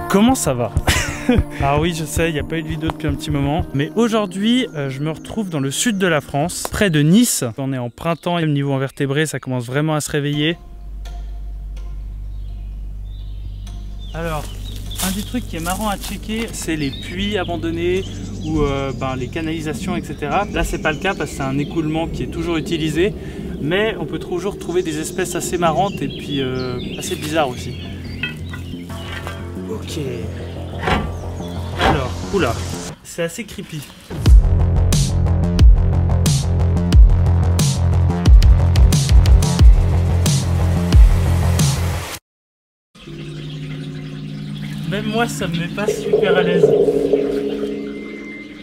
Comment ça va? Alors oui, je sais, il n'y a pas eu de vidéo depuis un petit moment, mais aujourd'hui, je me retrouve dans le sud de la France, près de Nice. On est en printemps et au niveau invertébré, ça commence vraiment à se réveiller. Alors, un des trucs qui est marrant à checker, c'est les puits abandonnés ou les canalisations, etc. Là, c'est pas le cas parce que c'est un écoulement qui est toujours utilisé, mais on peut toujours trouver des espèces assez marrantes et puis assez bizarres aussi. Ok. Alors, oula, c'est assez creepy. Même moi, ça me met pas super à l'aise.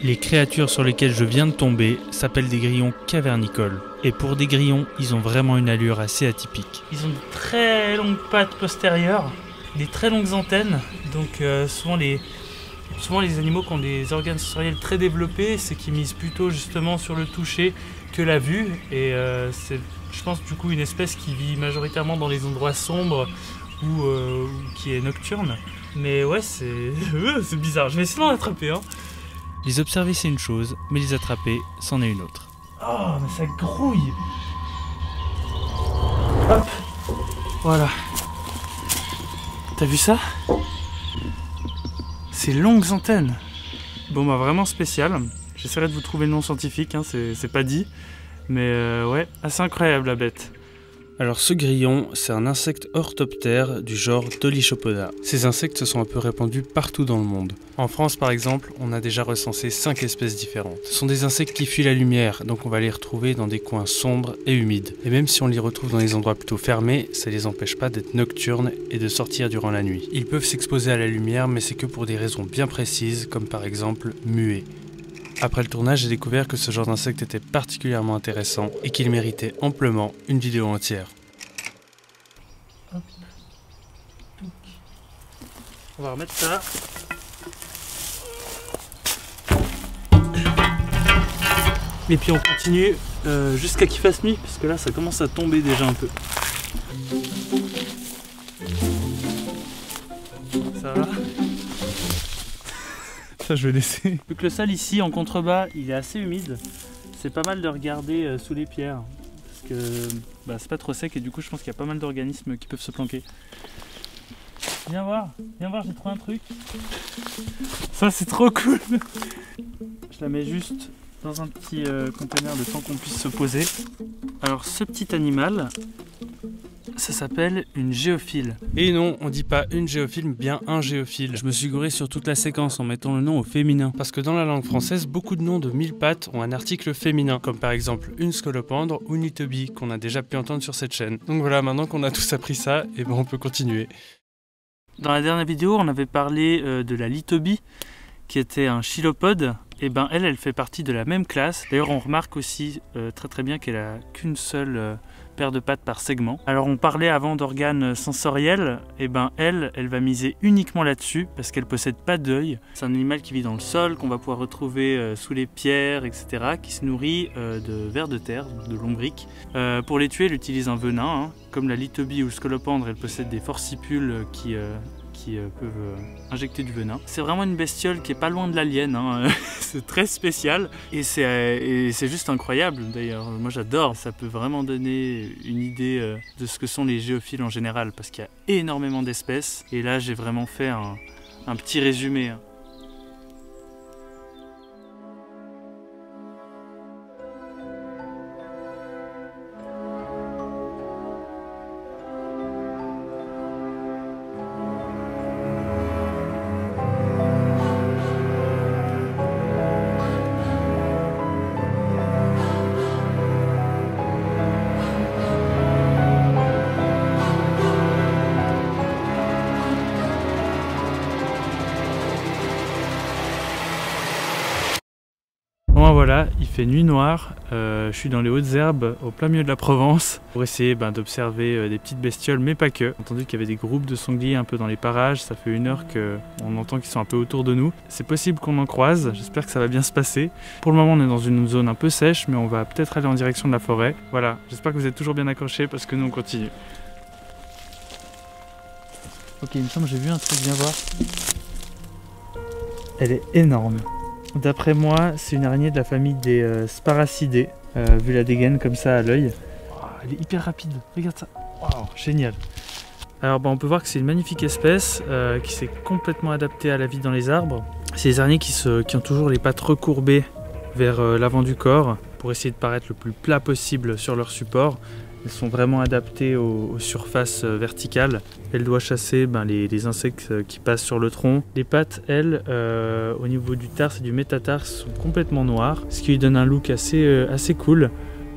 Les créatures sur lesquelles je viens de tomber s'appellent des grillons cavernicoles. Et pour des grillons, ils ont vraiment une allure assez atypique. Ils ont de très longues pattes postérieures, des très longues antennes, donc souvent les animaux qui ont des organes sensoriels très développés, c'est qu'ils misent plutôt justement sur le toucher que la vue. Et c'est, je pense, du coup une espèce qui vit majoritairement dans les endroits sombres ou qui est nocturne. Mais ouais, c'est bizarre. Je vais essayer d'en attraper. Hein. Les observer, c'est une chose, mais les attraper, c'en est une autre. Oh, mais ça grouille. Hop, voilà. T'as vu ça? Ces longues antennes. Bon bah vraiment spécial. J'essaierai de vous trouver le nom scientifique, hein, c'est pas dit. Mais ouais, assez incroyable la bête. Alors ce grillon, c'est un insecte orthoptère du genre Dolichopoda. Ces insectes se sont un peu répandus partout dans le monde. En France par exemple, on a déjà recensé 5 espèces différentes. Ce sont des insectes qui fuient la lumière, donc on va les retrouver dans des coins sombres et humides. Et même si on les retrouve dans des endroits plutôt fermés, ça les empêche pas d'être nocturnes et de sortir durant la nuit. Ils peuvent s'exposer à la lumière, mais c'est que pour des raisons bien précises, comme par exemple muer. Après le tournage, j'ai découvert que ce genre d'insecte était particulièrement intéressant et qu'il méritait amplement une vidéo entière. Hop. On va remettre ça. Et puis on continue jusqu'à qu'il fasse nuit, parce que là ça commence à tomber déjà un peu. Ça va ? Ça je vais laisser. Vu que le sol ici en contrebas il est assez humide, c'est pas mal de regarder sous les pierres parce que c'est pas trop sec et du coup je pense qu'il y a pas mal d'organismes qui peuvent se planquer. Viens voir, j'ai trouvé un truc. Ça c'est trop cool. Je la mets juste dans un petit container de temps qu'on puisse se poser. Alors ce petit animal, ça s'appelle une géophile. Et non, on dit pas une géophile, mais bien un géophile. Je me suis gouré sur toute la séquence en mettant le nom au féminin. Parce que dans la langue française, beaucoup de noms de mille pattes ont un article féminin. Comme par exemple une scolopendre ou une litobie, qu'on a déjà pu entendre sur cette chaîne. Donc voilà, maintenant qu'on a tous appris ça, et on peut continuer. Dans la dernière vidéo, on avait parlé de la litobie, qui était un chilopode. Et elle fait partie de la même classe. D'ailleurs, on remarque aussi très bien qu'elle a qu'une seule paire de pattes par segment. Alors on parlait avant d'organes sensoriels, et elle va miser uniquement là-dessus parce qu'elle possède pas d'œil. C'est un animal qui vit dans le sol, qu'on va pouvoir retrouver sous les pierres, etc., qui se nourrit de vers de terre, de lombriques. Pour les tuer, elle utilise un venin, hein. Comme la litobie ou le scolopendre, elle possède des forcipules qui peuvent injecter du venin. C'est vraiment une bestiole qui est pas loin de l'alien, hein. C'est très spécial et c'est juste incroyable d'ailleurs. Moi j'adore, ça peut vraiment donner une idée de ce que sont les géophiles en général parce qu'il y a énormément d'espèces et là j'ai vraiment fait un petit résumé. Bon voilà, il fait nuit noire, je suis dans les hautes herbes au plein milieu de la Provence pour essayer d'observer des petites bestioles mais pas que. J'ai entendu qu'il y avait des groupes de sangliers un peu dans les parages, ça fait 1 heure qu'on entend qu'ils sont un peu autour de nous. C'est possible qu'on en croise, j'espère que ça va bien se passer. Pour le moment on est dans une zone un peu sèche mais on va peut-être aller en direction de la forêt. Voilà, j'espère que vous êtes toujours bien accrochés parce que nous on continue. Ok, il me semble que j'ai vu un truc, viens voir. Elle est énorme. D'après moi, c'est une araignée de la famille des Sparacidés, vu la dégaine comme ça à l'œil. Oh, elle est hyper rapide, regarde ça. Wow, génial. Alors on peut voir que c'est une magnifique espèce qui s'est complètement adaptée à la vie dans les arbres. C'est des araignées qui ont toujours les pattes recourbées vers l'avant du corps pour essayer de paraître le plus plat possible sur leur support. Elles sont vraiment adaptées aux surfaces verticales. Elle doit chasser les insectes qui passent sur le tronc. Les pattes, elles, au niveau du tarse et du métatarse, sont complètement noires, ce qui lui donne un look assez cool.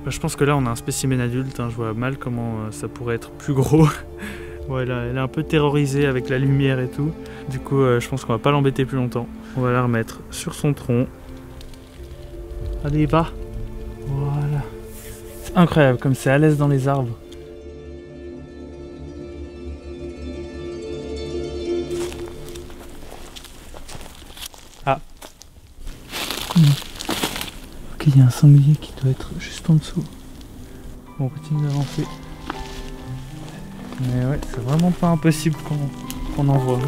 Je pense que là, on a un spécimen adulte. Je vois mal comment ça pourrait être plus gros. Voilà, elle est un peu terrorisée avec la lumière et tout. Du coup, je pense qu'on va pas l'embêter plus longtemps. On va la remettre sur son tronc. Allez, va. Voilà. C'est incroyable comme c'est à l'aise dans les arbres. Ah. Ok, il y a un sanglier qui doit être juste en dessous. Bon, on continue d'avancer. Mais ouais, c'est vraiment pas impossible qu'on en voit.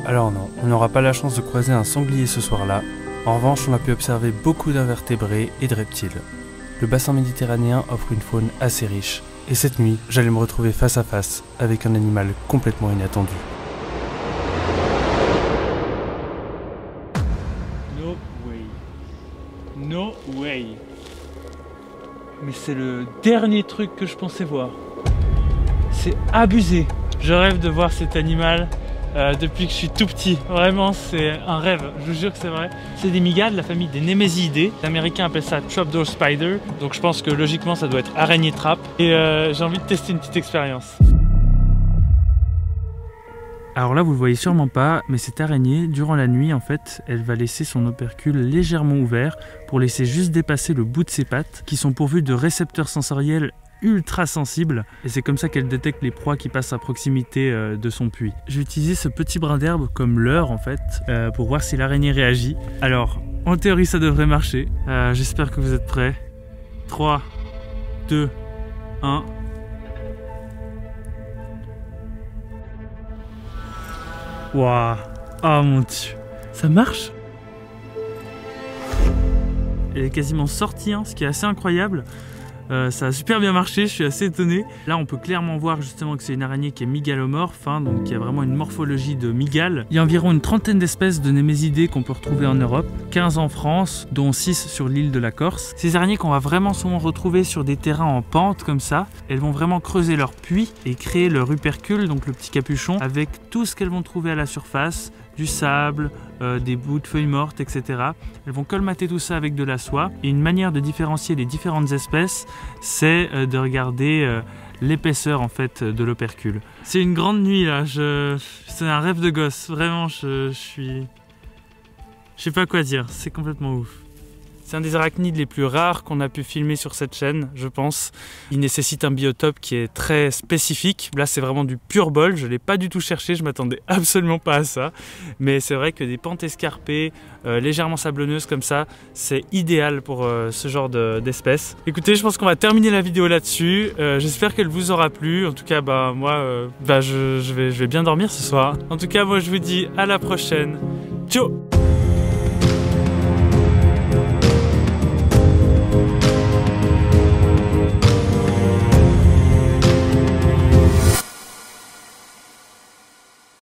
Alors non, on n'aura pas la chance de croiser un sanglier ce soir-là. En revanche, on a pu observer beaucoup d'invertébrés et de reptiles. Le bassin méditerranéen offre une faune assez riche. Et cette nuit, j'allais me retrouver face à face avec un animal complètement inattendu. No way. No way. Mais c'est le dernier truc que je pensais voir. C'est abusé. Je rêve de voir cet animal depuis que je suis tout petit. Vraiment, c'est un rêve. Je vous jure que c'est vrai. C'est des mygales de la famille des Nemezidae. Les Américains appellent ça trapdoor spider. Donc je pense que logiquement, ça doit être araignée trappe. Et j'ai envie de tester une petite expérience. Alors là, vous le voyez sûrement pas, mais cette araignée, durant la nuit, en fait, elle va laisser son opercule légèrement ouvert pour laisser juste dépasser le bout de ses pattes, qui sont pourvus de récepteurs sensoriels ultra sensible, et c'est comme ça qu'elle détecte les proies qui passent à proximité de son puits. Je vais utiliser ce petit brin d'herbe comme leurre en fait pour voir si l'araignée réagit. Alors en théorie ça devrait marcher. J'espère que vous êtes prêts. 3, 2, 1. Waouh. Oh mon dieu, ça marche. Elle est quasiment sortie, ce qui est assez incroyable. Ça a super bien marché, je suis assez étonné. Là on peut clairement voir justement que c'est une araignée qui est mygalomorphe, donc qui a vraiment une morphologie de mygale. Il y a environ une trentaine d'espèces de Nemezidae qu'on peut retrouver en Europe, 15 en France, dont 6 sur l'île de la Corse. Ces araignées qu'on va vraiment souvent retrouver sur des terrains en pente comme ça, elles vont vraiment creuser leur puits et créer leur rupercule, donc le petit capuchon, avec tout ce qu'elles vont trouver à la surface, du sable, des bouts de feuilles mortes, etc. Elles vont colmater tout ça avec de la soie. Et une manière de différencier les différentes espèces, c'est de regarder l'épaisseur en fait de l'opercule. C'est une grande nuit là, c'est un rêve de gosse, vraiment je sais pas quoi dire, c'est complètement ouf. C'est un des arachnides les plus rares qu'on a pu filmer sur cette chaîne, je pense. Il nécessite un biotope qui est très spécifique. Là, c'est vraiment du pur bol. Je ne l'ai pas du tout cherché, je m'attendais absolument pas à ça. Mais c'est vrai que des pentes escarpées, légèrement sablonneuses comme ça, c'est idéal pour ce genre d'espèce. Écoutez, je pense qu'on va terminer la vidéo là-dessus. J'espère qu'elle vous aura plu. En tout cas, moi, je vais bien dormir ce soir. En tout cas, moi, je vous dis à la prochaine. Ciao!